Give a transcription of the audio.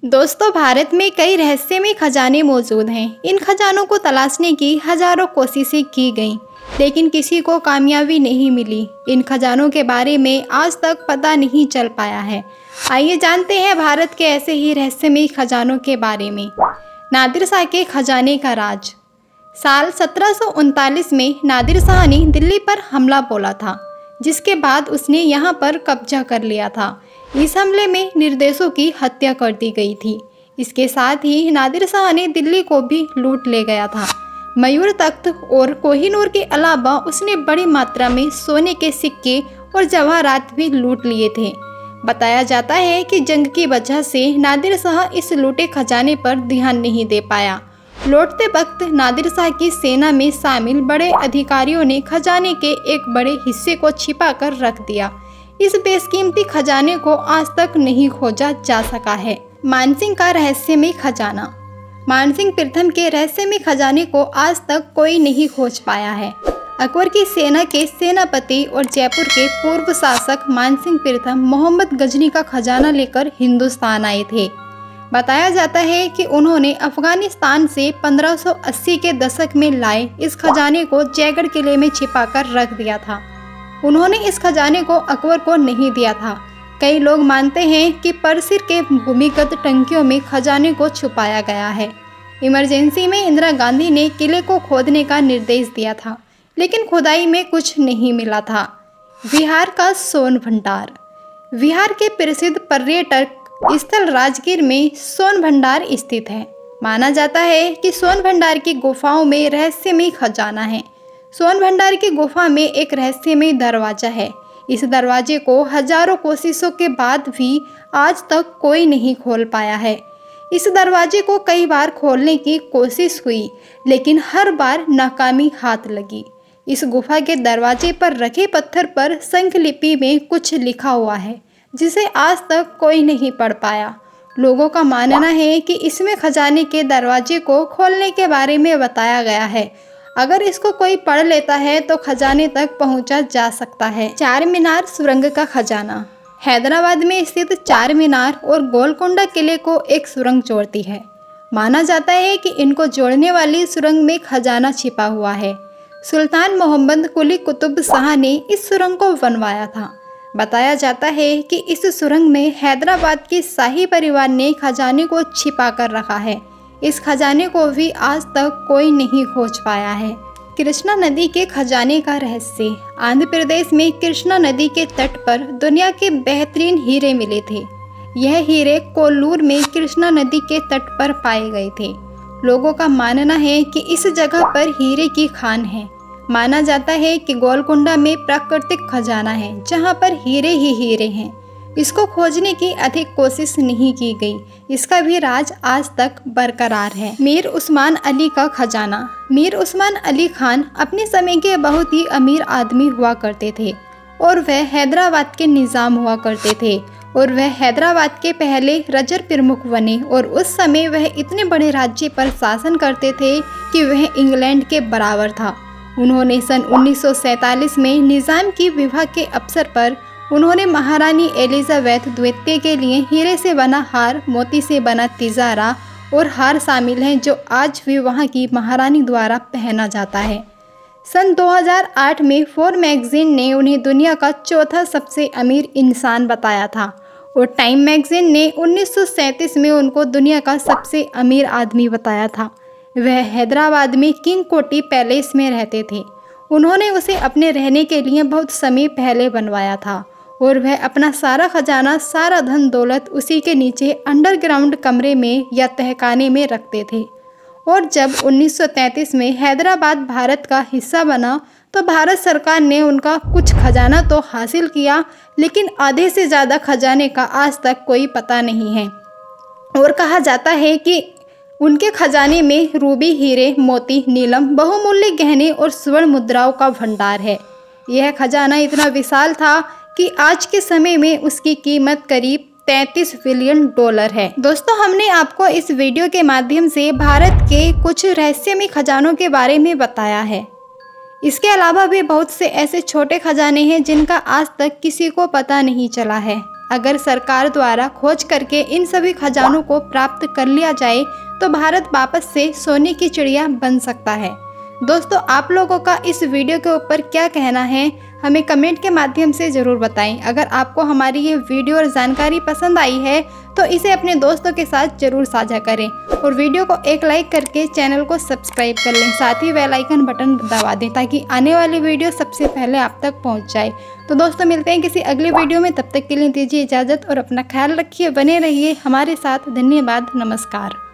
दोस्तों, भारत में कई रहस्यमय खजाने मौजूद हैं। इन खजानों को तलाशने की हजारों कोशिशें की गईं, लेकिन किसी को कामयाबी नहीं मिली। इन खजानों के बारे में आज तक पता नहीं चल पाया है। आइए जानते हैं भारत के ऐसे ही रहस्यमय खजानों के बारे में। नादिर शाह के खजाने का राज। साल 1739 में नादिर शाह ने दिल्ली पर हमला बोला था, जिसके बाद उसने यहाँ पर कब्जा कर लिया था। इस हमले में निर्दोषों की हत्या कर दी गई थी। इसके साथ ही नादिर शाह ने दिल्ली को भी लूट ले गया था। मयूर तख्त और कोहिनूर के अलावा उसने बड़ी मात्रा में सोने के सिक्के और जवाहरात भी लूट लिए थे। बताया जाता है कि जंग की वजह से नादिर शाह इस लूटे खजाने पर ध्यान नहीं दे पाया। लौटते वक्त नादिर शाह की सेना में शामिल बड़े अधिकारियों ने खजाने के एक बड़े हिस्से को छिपा कर रख दिया। इस बेशकीमती खजाने को आज तक नहीं खोजा जा सका है। मानसिंह का रहस्यमय खजाना। मानसिंह प्रथम के रहस्यमय खजाने को आज तक कोई नहीं खोज पाया है। अकबर की सेना के सेनापति और जयपुर के पूर्व शासक मानसिंह प्रथम मोहम्मद गजनी का खजाना लेकर हिंदुस्तान आए थे। बताया जाता है कि उन्होंने अफगानिस्तान से 1580 के दशक में लाए इस खजाने को जयगढ़ किले में छिपाकर रख दिया था। उन्होंने इस खजाने को अकबर को नहीं दिया था। कई लोग मानते हैं कि परसिर के भूमिगत टंकियों में खजाने को छुपाया गया है। इमरजेंसी में इंदिरा गांधी ने किले को खोदने का निर्देश दिया था, लेकिन खुदाई में कुछ नहीं मिला था। बिहार का सोन भंडार। बिहार के प्रसिद्ध पर्यटक स्थल राजगीर में सोन भंडार स्थित है। माना जाता है कि सोन भंडार की गुफाओं में रहस्यमय खजाना है। सोन भंडार की गुफा में एक रहस्यमय दरवाजा है। इस दरवाजे को हजारों कोशिशों के बाद भी आज तक कोई नहीं खोल पाया है। इस दरवाजे को कई बार खोलने की कोशिश हुई, लेकिन हर बार नाकामी हाथ लगी। इस गुफा के दरवाजे पर रखे पत्थर पर संख लिपि में कुछ लिखा हुआ है, जिसे आज तक कोई नहीं पढ़ पाया। लोगों का मानना है कि इसमें खजाने के दरवाजे को खोलने के बारे में बताया गया है। अगर इसको कोई पढ़ लेता है तो खजाने तक पहुंचा जा सकता है। चार मीनार सुरंग का खजाना। हैदराबाद में स्थित चार मीनार और गोलकोंडा किले को एक सुरंग जोड़ती है। माना जाता है कि इनको जोड़ने वाली सुरंग में खजाना छिपा हुआ है। सुल्तान मोहम्मद कुली कुतुब शाह ने इस सुरंग को बनवाया था। बताया जाता है कि इस सुरंग में हैदराबाद की शाही परिवार ने खजाने को छिपा कर रखा है। इस खजाने को भी आज तक कोई नहीं खोज पाया है। कृष्णा नदी के खजाने का रहस्य। आंध्र प्रदेश में कृष्णा नदी के तट पर दुनिया के बेहतरीन हीरे मिले थे। यह हीरे कोल्लूर में कृष्णा नदी के तट पर पाए गए थे। लोगों का मानना है कि इस जगह पर हीरे की खान है। माना जाता है कि गोलकोंडा में प्राकृतिक खजाना है, जहां पर हीरे ही हीरे हैं। इसको खोजने की अधिक कोशिश नहीं की गई। इसका भी राज आज तक बरकरार है। मीर उस्मान अली का खजाना। मीर उस्मान अली खान अपने समय के बहुत ही अमीर आदमी हुआ करते थे और वह हैदराबाद के निज़ाम हुआ करते थे और वह हैदराबाद के पहले रजर प्रमुख बने और उस समय वह इतने बड़े राज्य पर शासन करते थे कि वह इंग्लैंड के बराबर था। उन्होंने सन 1947 में निज़ाम की विवाह के अवसर पर उन्होंने महारानी एलिजाबेथ द्वितीय के लिए हीरे से बना हार, मोती से बना तिजारा और हार शामिल हैं, जो आज भी वहां की महारानी द्वारा पहना जाता है। सन 2008 में फोर्ब्स मैगजीन ने उन्हें दुनिया का चौथा सबसे अमीर इंसान बताया था और टाइम मैगजीन ने 1937 में उनको दुनिया का सबसे अमीर आदमी बताया था। वह हैदराबाद में किंग कोटी पैलेस में रहते थे। उन्होंने उसे अपने रहने के लिए बहुत समय पहले बनवाया था और वह अपना सारा खजाना, सारा धन दौलत उसी के नीचे अंडरग्राउंड कमरे में या तहखाने में रखते थे। और जब 1933 में हैदराबाद भारत का हिस्सा बना तो भारत सरकार ने उनका कुछ खजाना तो हासिल किया, लेकिन आधे से ज़्यादा खजाने का आज तक कोई पता नहीं है। और कहा जाता है कि उनके खजाने में रूबी, हीरे, मोती, नीलम, बहुमूल्य गहने और स्वर्ण मुद्राओं का भंडार है। यह खजाना इतना विशाल था कि आज के समय में उसकी कीमत करीब $33 बिलियन है। दोस्तों, हमने आपको इस वीडियो के माध्यम से भारत के कुछ रहस्यमय खजानों के बारे में बताया है। इसके अलावा भी बहुत से ऐसे छोटे खजाने हैं जिनका आज तक किसी को पता नहीं चला है। अगर सरकार द्वारा खोज करके इन सभी खजानों को प्राप्त कर लिया जाए तो भारत वापस से सोने की चिड़िया बन सकता है। दोस्तों, आप लोगों का इस वीडियो के ऊपर क्या कहना है, हमें कमेंट के माध्यम से ज़रूर बताएं। अगर आपको हमारी ये वीडियो और जानकारी पसंद आई है तो इसे अपने दोस्तों के साथ ज़रूर साझा करें और वीडियो को एक लाइक करके चैनल को सब्सक्राइब कर लें। साथ ही बेल आइकन बटन दबा दें ताकि आने वाली वीडियो सबसे पहले आप तक पहुंच जाए। तो दोस्तों, मिलते हैं किसी अगली वीडियो में, तब तक के लिए दीजिए इजाज़त और अपना ख्याल रखिए। बने रहिए हमारे साथ। धन्यवाद। नमस्कार।